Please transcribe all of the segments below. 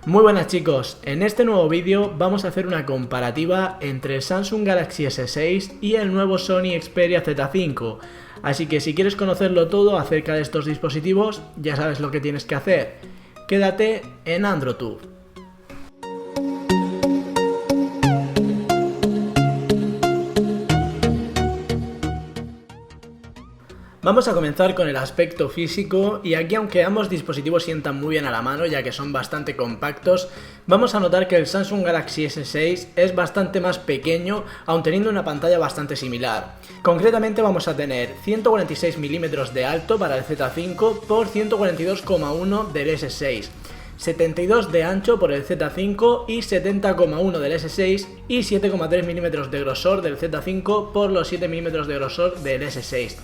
Muy buenas chicos, en este nuevo vídeo vamos a hacer una comparativa entre el Samsung Galaxy S6 y el nuevo Sony Xperia Z5. Así que si quieres conocerlo todo acerca de estos dispositivos, ya sabes lo que tienes que hacer. Quédate en AndroTube. Vamos a comenzar con el aspecto físico y aquí, aunque ambos dispositivos sientan muy bien a la mano ya que son bastante compactos, vamos a notar que el Samsung Galaxy S6 es bastante más pequeño, aun teniendo una pantalla bastante similar. Concretamente vamos a tener 146 mm de alto para el Z5 por 142,1 del S6. 72 de ancho por el Z5 y 70,1 del S6 y 7,3 mm de grosor del Z5 por los 7 mm de grosor del S6.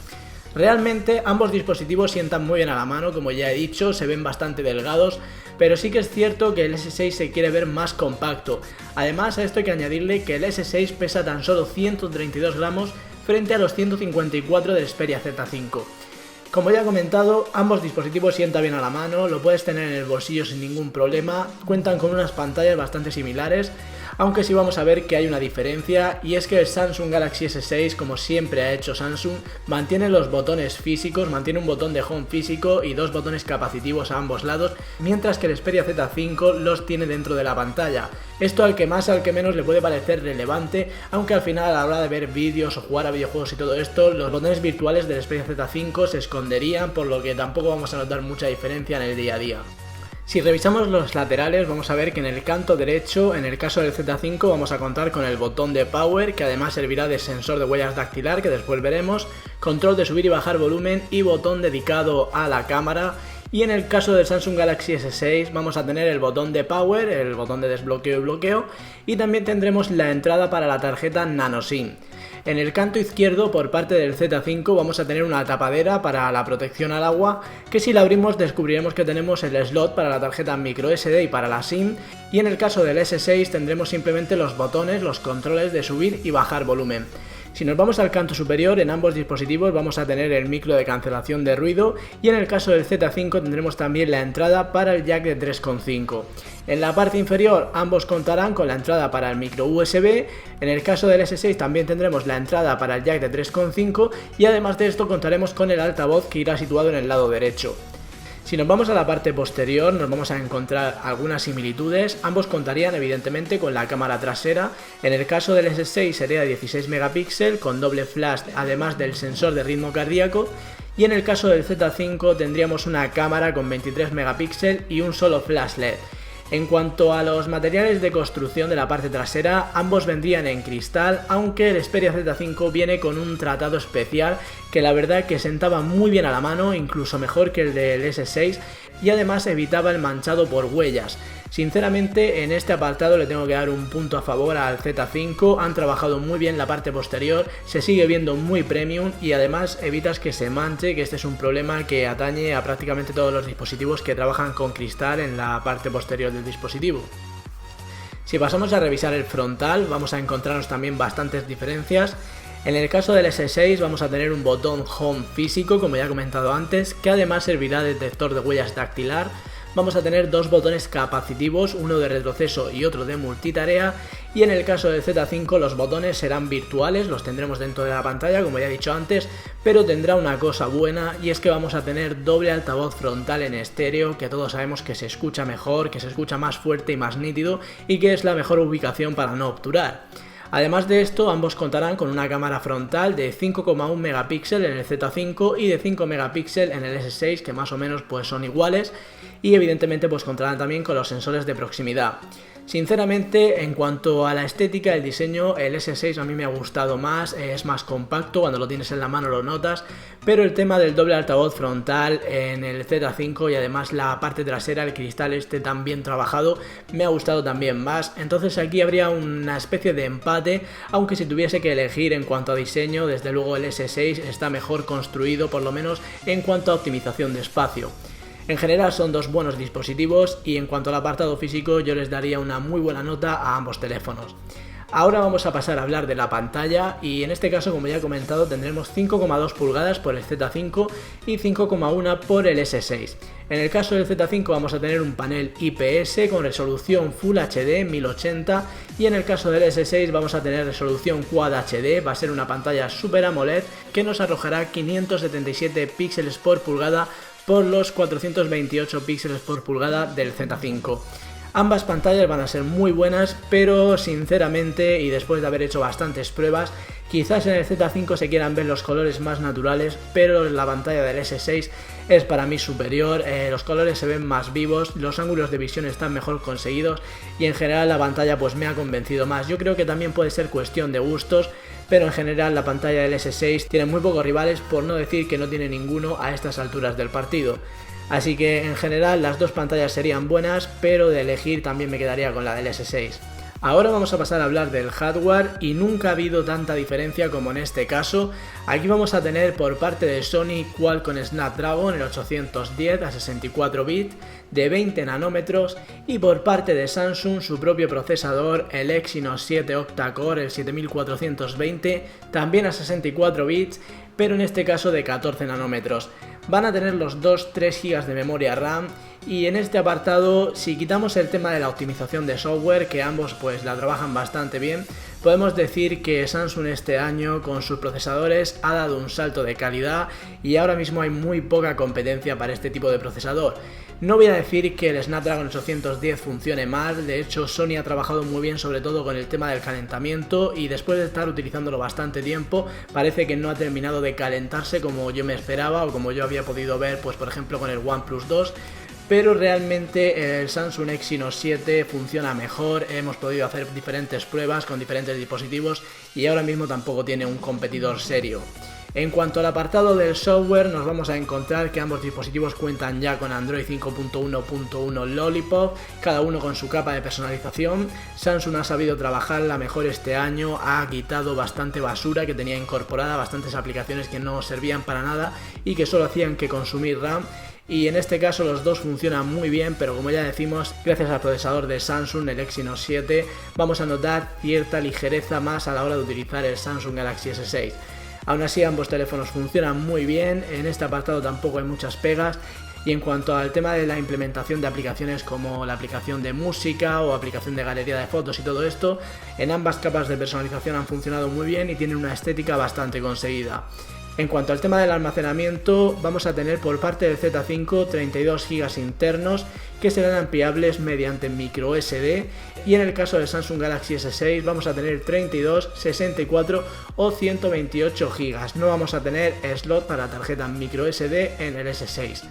Realmente ambos dispositivos sientan muy bien a la mano, como ya he dicho, se ven bastante delgados, pero sí que es cierto que el S6 se quiere ver más compacto. Además, a esto hay que añadirle que el S6 pesa tan solo 132 gramos frente a los 154 del Xperia Z5. Como ya he comentado, ambos dispositivos sientan bien a la mano, lo puedes tener en el bolsillo sin ningún problema, cuentan con unas pantallas bastante similares, aunque sí vamos a ver que hay una diferencia, y es que el Samsung Galaxy S6, como siempre ha hecho Samsung, mantiene los botones físicos, mantiene un botón de home físico y dos botones capacitivos a ambos lados, mientras que el Xperia Z5 los tiene dentro de la pantalla. Esto al que más al que menos le puede parecer relevante, aunque al final a la hora de ver vídeos o jugar a videojuegos y todo esto, los botones virtuales del Xperia Z5 se esconderían, por lo que tampoco vamos a notar mucha diferencia en el día a día. Si revisamos los laterales, vamos a ver que en el canto derecho, en el caso del Z5, vamos a contar con el botón de Power, que además servirá de sensor de huellas dactilar, que después veremos, control de subir y bajar volumen y botón dedicado a la cámara. Y en el caso del Samsung Galaxy S6 vamos a tener el botón de Power, el botón de desbloqueo y bloqueo, y también tendremos la entrada para la tarjeta nano SIM. En el canto izquierdo, por parte del Z5, vamos a tener una tapadera para la protección al agua, que si la abrimos descubriremos que tenemos el slot para la tarjeta microSD y para la SIM, y en el caso del S6 tendremos simplemente los botones, los controles de subir y bajar volumen. Si nos vamos al canto superior, en ambos dispositivos vamos a tener el micro de cancelación de ruido, y en el caso del Z5 tendremos también la entrada para el jack de 3,5. En la parte inferior ambos contarán con la entrada para el micro USB, en el caso del S6 también tendremos la entrada para el jack de 3,5 y además de esto contaremos con el altavoz que irá situado en el lado derecho. Si nos vamos a la parte posterior nos vamos a encontrar algunas similitudes, ambos contarían evidentemente con la cámara trasera, en el caso del S6 sería de 16 megapíxeles con doble flash además del sensor de ritmo cardíaco, y en el caso del Z5 tendríamos una cámara con 23 megapíxeles y un solo flash LED. En cuanto a los materiales de construcción de la parte trasera, ambos vendrían en cristal, aunque el Xperia Z5 viene con un tratado especial que la verdad que sentaba muy bien a la mano, incluso mejor que el del S6, y además evitaba el manchado por huellas. Sinceramente, en este apartado le tengo que dar un punto a favor al Z5, han trabajado muy bien la parte posterior, se sigue viendo muy premium y además evitas que se manche, que este es un problema que atañe a prácticamente todos los dispositivos que trabajan con cristal en la parte posterior del dispositivo. Si pasamos a revisar el frontal, vamos a encontrarnos también bastantes diferencias. En el caso del S6 vamos a tener un botón Home físico, como ya he comentado antes, que además servirá de detector de huellas dactilar. Vamos a tener dos botones capacitivos, uno de retroceso y otro de multitarea, y en el caso del Z5 los botones serán virtuales, los tendremos dentro de la pantalla como ya he dicho antes, pero tendrá una cosa buena y es que vamos a tener doble altavoz frontal en estéreo, que todos sabemos que se escucha mejor, que se escucha más fuerte y más nítido y que es la mejor ubicación para no obturar. Además de esto, ambos contarán con una cámara frontal de 5,1 megapíxeles en el Z5 y de 5 megapíxeles en el S6, que más o menos pues son iguales, y evidentemente pues contarán también con los sensores de proximidad. Sinceramente, en cuanto a la estética, el diseño, el S6 a mí me ha gustado más, es más compacto, cuando lo tienes en la mano lo notas, pero el tema del doble altavoz frontal en el Z5 y además la parte trasera, el cristal este tan bien trabajado, me ha gustado también más. Entonces aquí habría una especie de empate, aunque si tuviese que elegir en cuanto a diseño, desde luego el S6 está mejor construido, por lo menos en cuanto a optimización de espacio. En general son dos buenos dispositivos y en cuanto al apartado físico yo les daría una muy buena nota a ambos teléfonos. Ahora vamos a pasar a hablar de la pantalla y en este caso, como ya he comentado, tendremos 5,2 pulgadas por el Z5 y 5,1 por el S6. En el caso del Z5 vamos a tener un panel IPS con resolución Full HD 1080 y en el caso del S6 vamos a tener resolución Quad HD, va a ser una pantalla Super AMOLED que nos arrojará 577 píxeles por pulgada por los 428 píxeles por pulgada del Z5. Ambas pantallas van a ser muy buenas, pero sinceramente y después de haber hecho bastantes pruebas, quizás en el Z5 se quieran ver los colores más naturales, pero la pantalla del S6 es para mí superior, los colores se ven más vivos, los ángulos de visión están mejor conseguidos y en general la pantalla pues me ha convencido más. Yo creo que también puede ser cuestión de gustos, pero en general la pantalla del S6 tiene muy pocos rivales, por no decir que no tiene ninguno a estas alturas del partido. Así que en general las dos pantallas serían buenas, pero de elegir también me quedaría con la del S6. Ahora vamos a pasar a hablar del hardware y nunca ha habido tanta diferencia como en este caso. Aquí vamos a tener por parte de Sony Qualcomm Snapdragon el 810 a 64 bits de 20 nanómetros y por parte de Samsung su propio procesador, el Exynos 7 octa-core, el 7420, también a 64 bits, pero en este caso de 14 nanómetros. Van a tener los dos 3 GB de memoria RAM y en este apartado, si quitamos el tema de la optimización de software, que ambos pues la trabajan bastante bien, podemos decir que Samsung este año con sus procesadores ha dado un salto de calidad y ahora mismo hay muy poca competencia para este tipo de procesador. No voy a decir que el Snapdragon 810 funcione mal, de hecho Sony ha trabajado muy bien sobre todo con el tema del calentamiento y después de estar utilizándolo bastante tiempo parece que no ha terminado de calentarse como yo me esperaba o como yo había podido ver pues por ejemplo con el OnePlus 2. Pero realmente el Samsung Exynos 7 funciona mejor, hemos podido hacer diferentes pruebas con diferentes dispositivos y ahora mismo tampoco tiene un competidor serio. En cuanto al apartado del software, nos vamos a encontrar que ambos dispositivos cuentan ya con Android 5.1.1 Lollipop, cada uno con su capa de personalización. Samsung ha sabido trabajarla mejor este año, ha quitado bastante basura que tenía incorporada, bastantes aplicaciones que no servían para nada y que solo hacían que consumir RAM. Y en este caso los dos funcionan muy bien, pero como ya decimos, gracias al procesador de Samsung, el Exynos 7, vamos a notar cierta ligereza más a la hora de utilizar el Samsung Galaxy S6. Aún así ambos teléfonos funcionan muy bien, en este apartado tampoco hay muchas pegas. Y en cuanto al tema de la implementación de aplicaciones como la aplicación de música o aplicación de galería de fotos y todo esto, en ambas capas de personalización han funcionado muy bien y tienen una estética bastante conseguida. En cuanto al tema del almacenamiento, vamos a tener por parte del Z5 32 GB internos que serán ampliables mediante micro SD y en el caso del Samsung Galaxy S6 vamos a tener 32, 64 o 128 GB. No vamos a tener slot para tarjeta micro SD en el S6.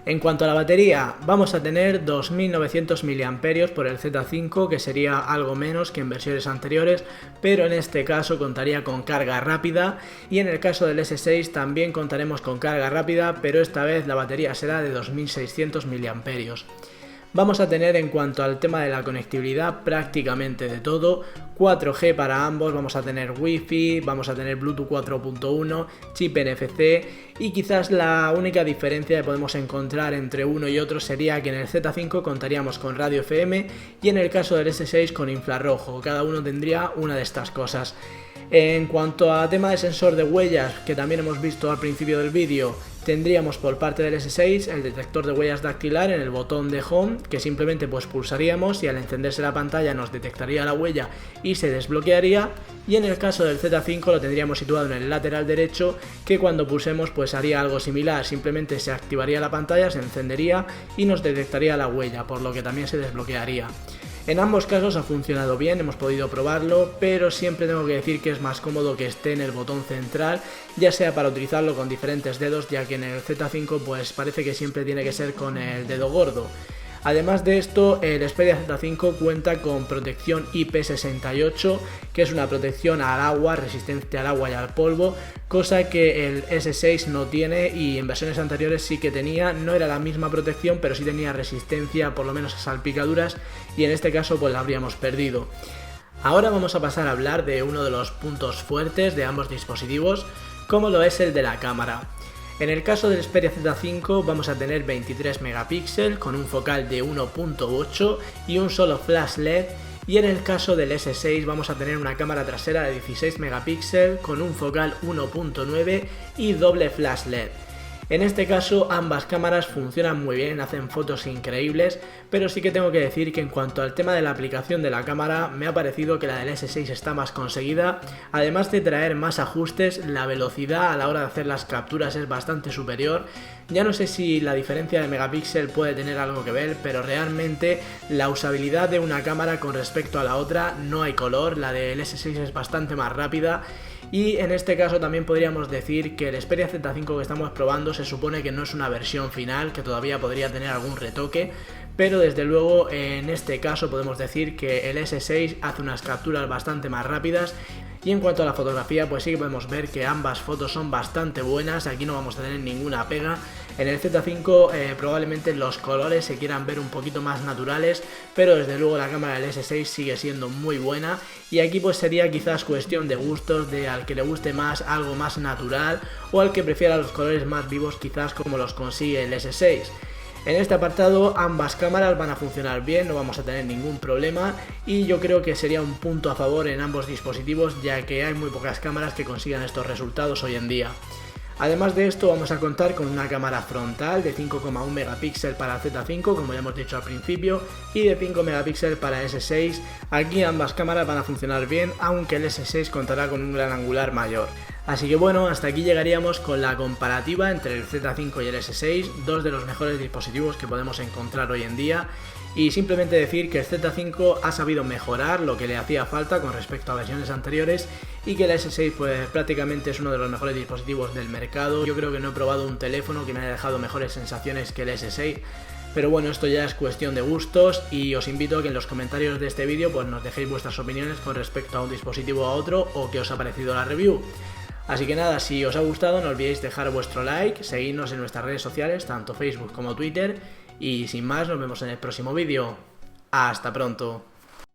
En cuanto a la batería, vamos a tener 2900 mAh por el Z5, que sería algo menos que en versiones anteriores, pero en este caso contaría con carga rápida y en el caso del S6 también contaremos con carga rápida, pero esta vez la batería será de 2600 mAh. Vamos a tener en cuanto al tema de la conectividad prácticamente de todo, 4G para ambos, vamos a tener Wi-Fi, vamos a tener Bluetooth 4.1, chip NFC y quizás la única diferencia que podemos encontrar entre uno y otro sería que en el Z5 contaríamos con radio FM y en el caso del S6 con infrarrojo, cada uno tendría una de estas cosas. En cuanto a tema de sensor de huellas, que también hemos visto al principio del vídeo, tendríamos por parte del S6 el detector de huellas dactilar en el botón de Home, que simplemente pues pulsaríamos y al encenderse la pantalla nos detectaría la huella y se desbloquearía, y en el caso del Z5 lo tendríamos situado en el lateral derecho, que cuando pulsemos pues haría algo similar, simplemente se activaría la pantalla, se encendería y nos detectaría la huella, por lo que también se desbloquearía. En ambos casos ha funcionado bien, hemos podido probarlo, pero siempre tengo que decir que es más cómodo que esté en el botón central, ya sea para utilizarlo con diferentes dedos, ya que en el Z5 pues parece que siempre tiene que ser con el dedo gordo. Además de esto, el Xperia Z5 cuenta con protección IP68, que es una protección al agua, resistente al agua y al polvo, cosa que el S6 no tiene y en versiones anteriores sí que tenía. No era la misma protección, pero sí tenía resistencia por lo menos a salpicaduras y en este caso pues la habríamos perdido. Ahora vamos a pasar a hablar de uno de los puntos fuertes de ambos dispositivos, como lo es el de la cámara. En el caso del Xperia Z5 vamos a tener 23 megapíxeles con un focal de 1.8 y un solo flash LED, y en el caso del S6 vamos a tener una cámara trasera de 16 megapíxeles con un focal 1.9 y doble flash LED. En este caso ambas cámaras funcionan muy bien, hacen fotos increíbles, pero sí que tengo que decir que en cuanto al tema de la aplicación de la cámara me ha parecido que la del S6 está más conseguida, además de traer más ajustes, la velocidad a la hora de hacer las capturas es bastante superior. Ya no sé si la diferencia de megapíxel puede tener algo que ver, pero realmente la usabilidad de una cámara con respecto a la otra no hay color, la del S6 es bastante más rápida. Y en este caso también podríamos decir que el Xperia Z5 que estamos probando se supone que no es una versión final, que todavía podría tener algún retoque, pero desde luego en este caso podemos decir que el S6 hace unas capturas bastante más rápidas. Y en cuanto a la fotografía, pues sí que podemos ver que ambas fotos son bastante buenas, aquí no vamos a tener ninguna pega. En el Z5 probablemente los colores se quieran ver un poquito más naturales, pero desde luego la cámara del S6 sigue siendo muy buena, y aquí pues sería quizás cuestión de gustos, de al que le guste más algo más natural o al que prefiera los colores más vivos, quizás como los consigue el S6. En este apartado ambas cámaras van a funcionar bien, no vamos a tener ningún problema, y yo creo que sería un punto a favor en ambos dispositivos, ya que hay muy pocas cámaras que consigan estos resultados hoy en día. Además de esto vamos a contar con una cámara frontal de 5,1 megapíxeles para el Z5, como ya hemos dicho al principio, y de 5 megapíxeles para el S6. Aquí ambas cámaras van a funcionar bien, aunque el S6 contará con un gran angular mayor. Así que bueno, hasta aquí llegaríamos con la comparativa entre el Z5 y el S6, dos de los mejores dispositivos que podemos encontrar hoy en día. Y simplemente decir que el Z5 ha sabido mejorar lo que le hacía falta con respecto a versiones anteriores, y que el S6 pues prácticamente es uno de los mejores dispositivos del mercado. Yo creo que no he probado un teléfono que me haya dejado mejores sensaciones que el S6. Pero bueno, esto ya es cuestión de gustos, y os invito a que en los comentarios de este vídeo pues nos dejéis vuestras opiniones con respecto a un dispositivo a otro, o qué os ha parecido la review. Así que nada, si os ha gustado no olvidéis dejar vuestro like, seguidnos en nuestras redes sociales, tanto Facebook como Twitter, y sin más nos vemos en el próximo vídeo. ¡Hasta pronto!